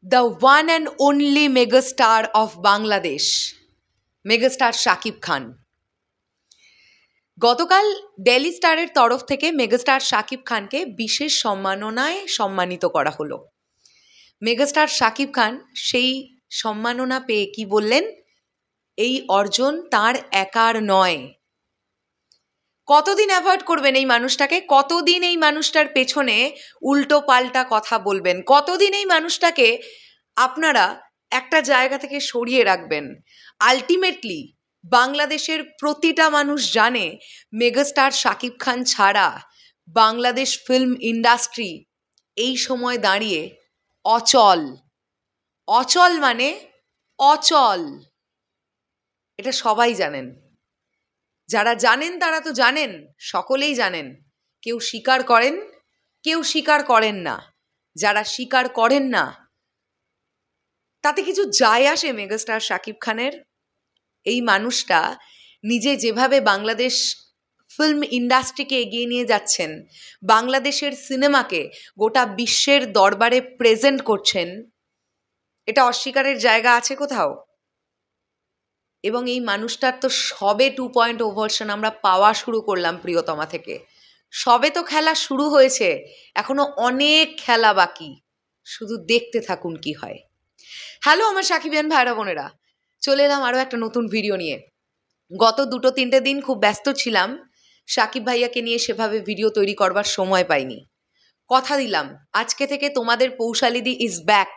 the one and only megastar of Bangladesh, megastar Shakib Khan. গতকাল daily স্টারের তরফ থেকে মেগাস্টার শাকিব খানকে বিশেষ সম্মাননায় সম্মানিত করা হলো। মেগাস্টার শাকিব খান সেই সম্মাননা পেয়ে কি বললেন, এই অর্জন তার একার নয়। কতদিন অ্যাভয়েড করবেন এই মানুষটাকে? কতদিন এই মানুষটার পেছনে উল্টো পাল্টা কথা বলবেন? কতদিন এই মানুষটাকে আপনারা একটা জায়গা থেকে সরিয়ে রাখবেন? আলটিমেটলি বাংলাদেশের প্রতিটা মানুষ জানে মেগাস্টার শাকিব খান ছাড়া বাংলাদেশ ফিল্ম ইন্ডাস্ট্রি এই সময় দাঁড়িয়ে অচল। অচল মানে অচল, এটা সবাই জানেন। যারা জানেন তারা তো জানেন, সকলেই জানেন। কেউ স্বীকার করেন, কেউ স্বীকার করেন না। যারা স্বীকার করেন না তাতে কিছু যায় আসে মেগাস্টার শাকিব খানের? এই মানুষটা নিজে যেভাবে বাংলাদেশ ফিল্ম ইন্ডাস্ট্রিকে এগিয়ে নিয়ে যাচ্ছেন, বাংলাদেশের সিনেমাকে গোটা বিশ্বের দরবারে প্রেজেন্ট করছেন, এটা অস্বীকারের জায়গা আছে কোথাও? এবং এই মানুষটার তো সবে 2.0 ভার্সন আমরা পাওয়া শুরু করলাম প্রিয়তমা থেকে। সবে তো খেলা শুরু হয়েছে, এখনো অনেক খেলা বাকি। শুধু দেখতে থাকুন কি হয়। হ্যালো আমার সাকিবিয়ান ভাইরা বোনেরা, চলে এলাম আরও একটা নতুন ভিডিও নিয়ে। গত 2-3 দিন খুব ব্যস্ত ছিলাম, সাকিব ভাইয়াকে নিয়ে সেভাবে ভিডিও তৈরি করবার সময় পাইনি। কথা দিলাম আজকে থেকে তোমাদের পৌশালিদি ইজ ব্যাক।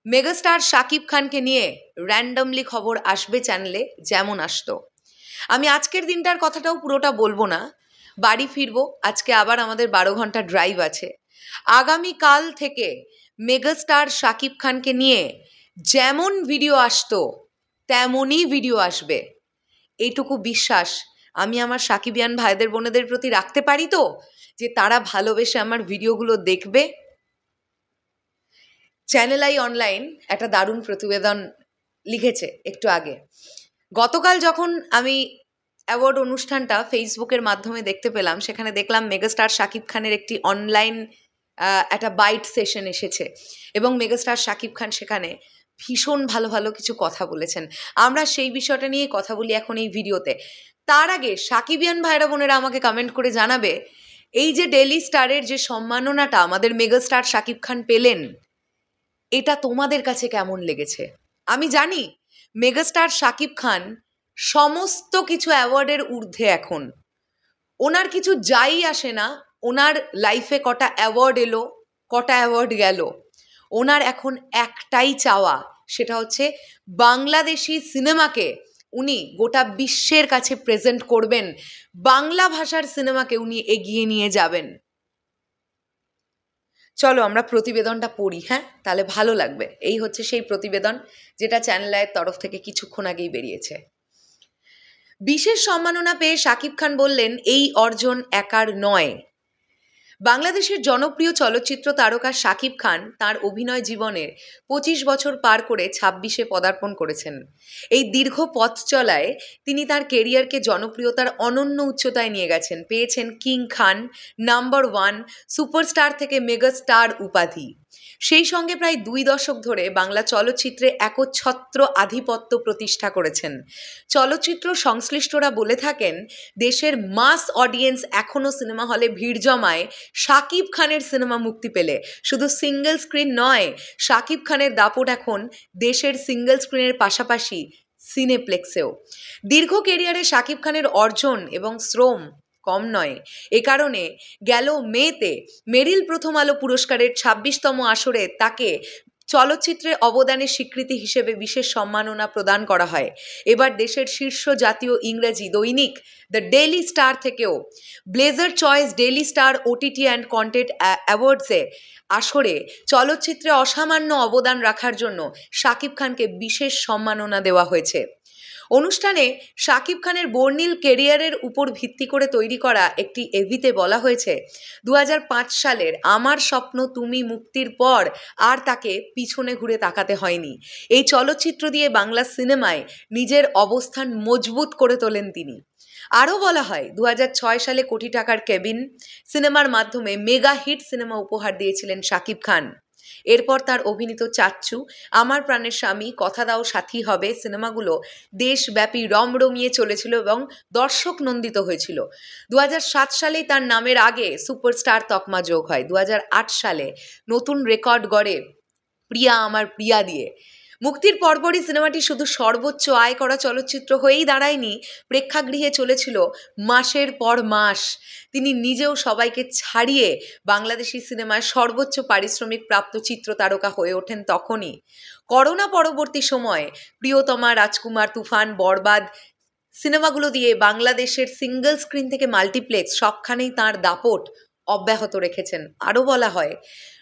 মেগাস্টার শাকিব খানকে নিয়ে র্যান্ডমলি খবর আসবে চ্যানেলে, যেমন আসতো। আমি আজকের দিনটার কথাটাও পুরোটা বলবো না, বাড়ি ফিরবো। আজকে আবার আমাদের 12 ঘন্টা ড্রাইভ আছে। আগামীকাল থেকে মেগাস্টার শাকিব খানকে নিয়ে যেমন ভিডিও আসতো তেমনই ভিডিও আসবে। এইটুকু বিশ্বাস আমি আমার সাকিবিয়ান ভাইদের বোনেদের প্রতি রাখতে পারি তো, যে তারা ভালোবেসে আমার ভিডিওগুলো দেখবে। চ্যানেল আই অনলাইন একটা দারুণ প্রতিবেদন লিখেছে একটু আগে। গতকাল যখন আমি অ্যাওয়ার্ড অনুষ্ঠানটা ফেসবুকের মাধ্যমে দেখতে পেলাম, সেখানে দেখলাম মেগাস্টার শাকিব খানের একটি অনলাইন একটা বাইট সেশন এসেছে এবং মেগাস্টার শাকিব খান সেখানে ভীষণ ভালো ভালো কিছু কথা বলেছেন। আমরা সেই বিষয়টা নিয়ে কথা বলি এখন এই ভিডিওতে। তার আগে সাকিবিয়ান ভাইরা বোনেরা আমাকে কমেন্ট করে জানাবে, এই যে ডেইলি স্টারের যে সম্মাননাটা আমাদের মেগাস্টার শাকিব খান পেলেন, এটা তোমাদের কাছে কেমন লেগেছে? আমি জানি মেগাস্টার শাকিব খান সমস্ত কিছু অ্যাওয়ার্ডের ঊর্ধ্বে এখন। ওনার কিছু যাই আসে না ওনার লাইফে কটা অ্যাওয়ার্ড এলো, কটা অ্যাওয়ার্ড গেল। ওনার এখন একটাই চাওয়া, সেটা হচ্ছে বাংলাদেশি সিনেমাকে উনি গোটা বিশ্বের কাছে প্রেজেন্ট করবেন, বাংলা ভাষার সিনেমাকে উনি এগিয়ে নিয়ে যাবেন। চলো আমরা প্রতিবেদনটা পড়ি, হ্যাঁ, তাহলে ভালো লাগবে। এই হচ্ছে সেই প্রতিবেদন যেটা চ্যানেল আইয়ের তরফ থেকে কিছুক্ষণ আগেই বেরিয়েছে। বিশেষ সম্মাননা পেয়ে শাকিব খান বললেন, এই অর্জন একার নয়। বাংলাদেশের জনপ্রিয় চলচ্চিত্র তারকা শাকিব খান তার অভিনয় জীবনের 25 বছর পার করে 26-এ পদার্পণ করেছেন। এই দীর্ঘ পথ চলায় তিনি তার কেরিয়ারকে জনপ্রিয়তার অনন্য উচ্চতায় নিয়ে গেছেন। পেয়েছেন কিং খান, নাম্বার 1, সুপারস্টার থেকে মেগাস্টার উপাধি। সেই সঙ্গে প্রায় 2 দশক ধরে বাংলা চলচ্চিত্রে একচ্ছত্র আধিপত্য প্রতিষ্ঠা করেছেন। চলচ্চিত্র সংশ্লিষ্টরা বলে থাকেন, দেশের মাস অডিয়েন্স এখনও সিনেমা হলে ভিড় জমায় শাকিব খানের সিনেমা মুক্তি পেলে। শুধু সিঙ্গেল স্ক্রিন নয়, শাকিব খানের দাপট এখন দেশের সিঙ্গেল স্ক্রিনের পাশাপাশি সিনেপ্লেক্সেও। দীর্ঘ কেরিয়ারে শাকিব খানের অর্জন এবং শ্রম কম নয়। এ কারণে গেল মেতে মেরিল প্রথম আলো পুরস্কারের 26তম আসরে তাকে চলচ্চিত্রে অবদানের স্বীকৃতি হিসেবে বিশেষ সম্মাননা প্রদান করা হয়। এবার দেশের শীর্ষ জাতীয় ইংরেজি দৈনিক দ্য ডেইলি স্টার থেকেও blazer choice Daily Star OTT and content অ্যাওয়ার্ডসে আসরে চলচ্চিত্রে অসামান্য অবদান রাখার জন্য শাকিব খানকে বিশেষ সম্মাননা দেওয়া হয়েছে। অনুষ্ঠানে শাকিব খানের বর্ণিল কেরিয়ারের উপর ভিত্তি করে তৈরি করা একটি এভিতে বলা হয়েছে, 2005 সালের আমার স্বপ্ন তুমি মুক্তির পর আর তাকে পিছনে ঘুরে তাকাতে হয়নি। এই চলচ্চিত্র দিয়ে বাংলা সিনেমায় নিজের অবস্থান মজবুত করে তোলেন তিনি। আরও বলা হয়, 2006 সালে কোটি টাকার কেবিন সিনেমার মাধ্যমে মেগা হিট সিনেমা উপহার দিয়েছিলেন শাকিব খান। এরপর তার অভিনীত চাচ্চু, আমার প্রাণের স্বামী, কথা দাও সাথী হবে সিনেমাগুলো দেশব্যাপী রমরমিয়ে চলেছিল এবং দর্শক নন্দিত হয়েছিল। 2007 সালেই তার নামের আগে সুপারস্টার তকমা যোগ হয়। 2008 সালে নতুন রেকর্ড গড়ে প্রিয়া আমার প্রিয়া দিয়ে। মুক্তির পরপরই সিনেমাটি শুধু সর্বোচ্চ আয় করা চলচ্চিত্র হয়েই দাঁড়ায়নি, প্রেক্ষাগৃহে চলেছিল মাসের পর মাস। তিনি নিজেও সবাইকে ছাড়িয়ে বাংলাদেশি সিনেমায় সর্বোচ্চ পারিশ্রমিক প্রাপ্ত চিত্রতারকা হয়ে ওঠেন তখনই। করোনা পরবর্তী সময়ে প্রিয়তমা, রাজকুমার, তুফান, বরবাদ সিনেমাগুলো দিয়ে বাংলাদেশের সিঙ্গল স্ক্রিন থেকে মাল্টিপ্লেক্স সবখানেই তাঁর দাপট অব্যাহত রেখেছেন। আরও বলা হয়,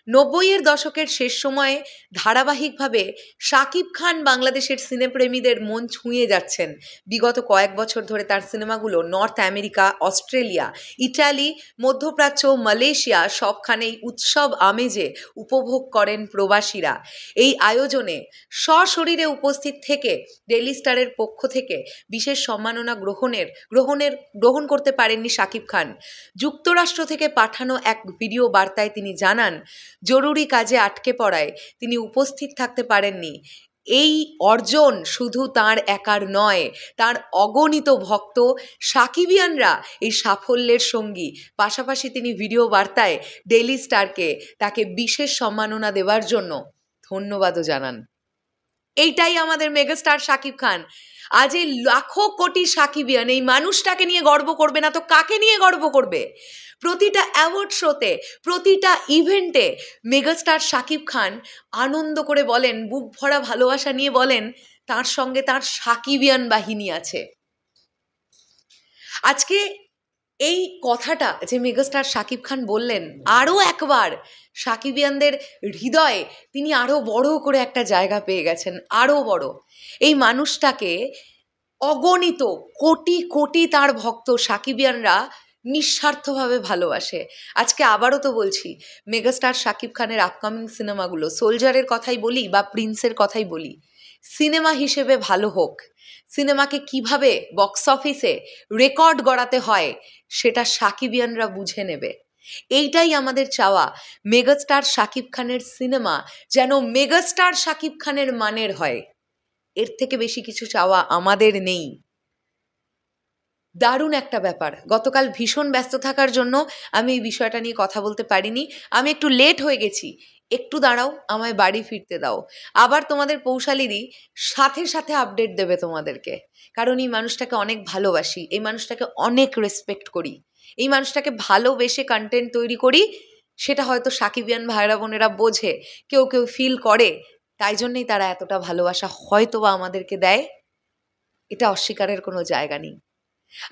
90-এর দশকের শেষ সময়ে ধারাবাহিকভাবে শাকিব খান বাংলাদেশের সিনেপ্রেমীদের মন ছুঁয়ে যাচ্ছেন। বিগত কয়েক বছর ধরে তার সিনেমাগুলো নর্থ আমেরিকা, অস্ট্রেলিয়া, ইটালি, মধ্যপ্রাচ্য, মালয়েশিয়া সবখানেই উৎসব আমেজে উপভোগ করেন প্রবাসীরা। এই আয়োজনে সশরীরে উপস্থিত থেকে ডেইলি স্টারের পক্ষ থেকে বিশেষ সম্মাননা গ্রহণ করতে পারেননি শাকিব খান। যুক্তরাষ্ট্র থেকে পাঠানো এক ভিডিও বার্তায় তিনি জানান, জরুরি কাজে আটকে পড়ায় তিনি উপস্থিত থাকতে পারেননি। এই অর্জন শুধু তার একার নয়, তার অগণিত ভক্ত সাকিবিয়ানরা এই সাফল্যের সঙ্গী। পাশাপাশি তিনি ভিডিও বার্তায় ডেইলি স্টারকে তাকে বিশেষ সম্মাননা দেওয়ার জন্য ধন্যবাদও জানান। এইটাই আমাদের মেগাস্টার শাকিব খান। আজ এই লাখো কোটি সাকিবিয়ান এই মানুষটাকে নিয়ে গর্ব করবে না তো কাকে নিয়ে গর্ব করবে? প্রতিটা অ্যাওয়ার্ড শোতে, প্রতিটা ইভেন্টে মেগাস্টার শাকিব খান আনন্দ করে বলেন, বুক ভরা ভালোবাসা নিয়ে বলেন, তার সঙ্গে তার সাকিবিয়ান বাহিনী আছে। আজকে এই কথাটা যে মেগাস্টার শাকিব খান বললেন, আরও একবার সাকিবিয়ানদের হৃদয়ে তিনি আরও বড় করে একটা জায়গা পেয়ে গেছেন, আরও বড়। এই মানুষটাকে অগণিত কোটি কোটি তার ভক্ত সাকিবিয়ানরা নিঃস্বার্থভাবে ভালোবাসে। আজকে আবারও তো বলছি, মেগাস্টার শাকিব খানের আপকামিং সিনেমাগুলো, সোলজারের কথাই বলি বা প্রিন্সের কথাই বলি, সিনেমা হিসেবে ভালো হোক। সিনেমাকে কিভাবে বক্স অফিসে রেকর্ড গড়াতে হয় সেটা সাকিবিয়ানরা বুঝে নেবে। এইটাই আমাদের চাওয়া, মেগাস্টার শাকিব খানের সিনেমা যেন মেগাস্টার শাকিব খানের মানের হয়। এর থেকে বেশি কিছু চাওয়া আমাদের নেই। দারুণ একটা ব্যাপার। গতকাল ভীষণ ব্যস্ত থাকার জন্য আমি এই বিষয়টা নিয়ে কথা বলতে পারিনি। আমি একটু লেট হয়ে গেছি, একটু দাঁড়াও, আমায় বাড়ি ফিরতে দাও। আবার তোমাদের পৌশালিদি সাথে সাথে আপডেট দেবে তোমাদেরকে, কারণ এই মানুষটাকে অনেক ভালোবাসি, এই মানুষটাকে অনেক রেসপেক্ট করি, এই মানুষটাকে ভালোবেসে কন্টেন্ট তৈরি করি। সেটা হয়তো সাকিবিয়ান ভাইরা বোনেরা বোঝে, কেউ কেউ ফিল করে, তাই জন্যেই তারা এতটা ভালোবাসা হয়তো বা আমাদেরকে দেয়। এটা অস্বীকারের কোনো জায়গা নেই।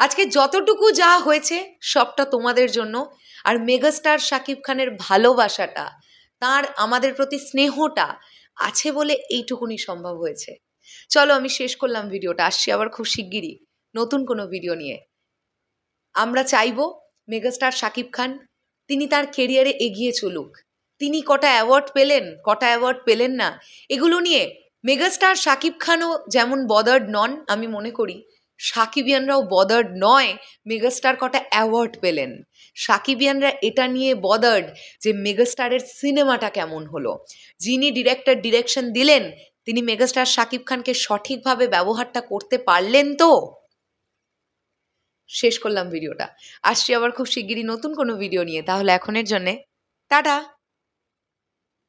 আজকে যতটুকু যা হয়েছে সবটা তোমাদের জন্য। আর মেগাস্টার শাকিব খানের ভালোবাসাটা, তার আমাদের প্রতি স্নেহটা আছে বলে এইটুকুনি সম্ভব হয়েছে। চলো আমি শেষ করলাম ভিডিওটা, আসছি আবার খুব শিগগিরই নতুন কোনো ভিডিও নিয়ে। আমরা চাইবো মেগাস্টার শাকিব খান তিনি তার কেরিয়ারে এগিয়ে চলুক। তিনি কটা অ্যাওয়ার্ড পেলেন, কটা অ্যাওয়ার্ড পেলেন না, এগুলো নিয়ে মেগাস্টার শাকিব খানও যেমন বদার্ড নন, আমি মনে করি সাকিবিয়ানরাও বদার্ড নয় মেগাস্টার কটা অ্যাওয়ার্ড পেলেন। সাকিবিয়ানরা এটা নিয়ে বদার্ড যে মেগাস্টারের সিনেমাটা কেমন হলো। যিনি ডিরেকশন দিলেন তিনি মেগাস্টার শাকিব খানকে সঠিকভাবে ব্যবহারটা করতে পারলেন তো। শেষ করলাম ভিডিওটা, আসছি আবার খুব শিগগিরই নতুন কোনো ভিডিও নিয়ে। তাহলে এখনের জন্যে টাটা।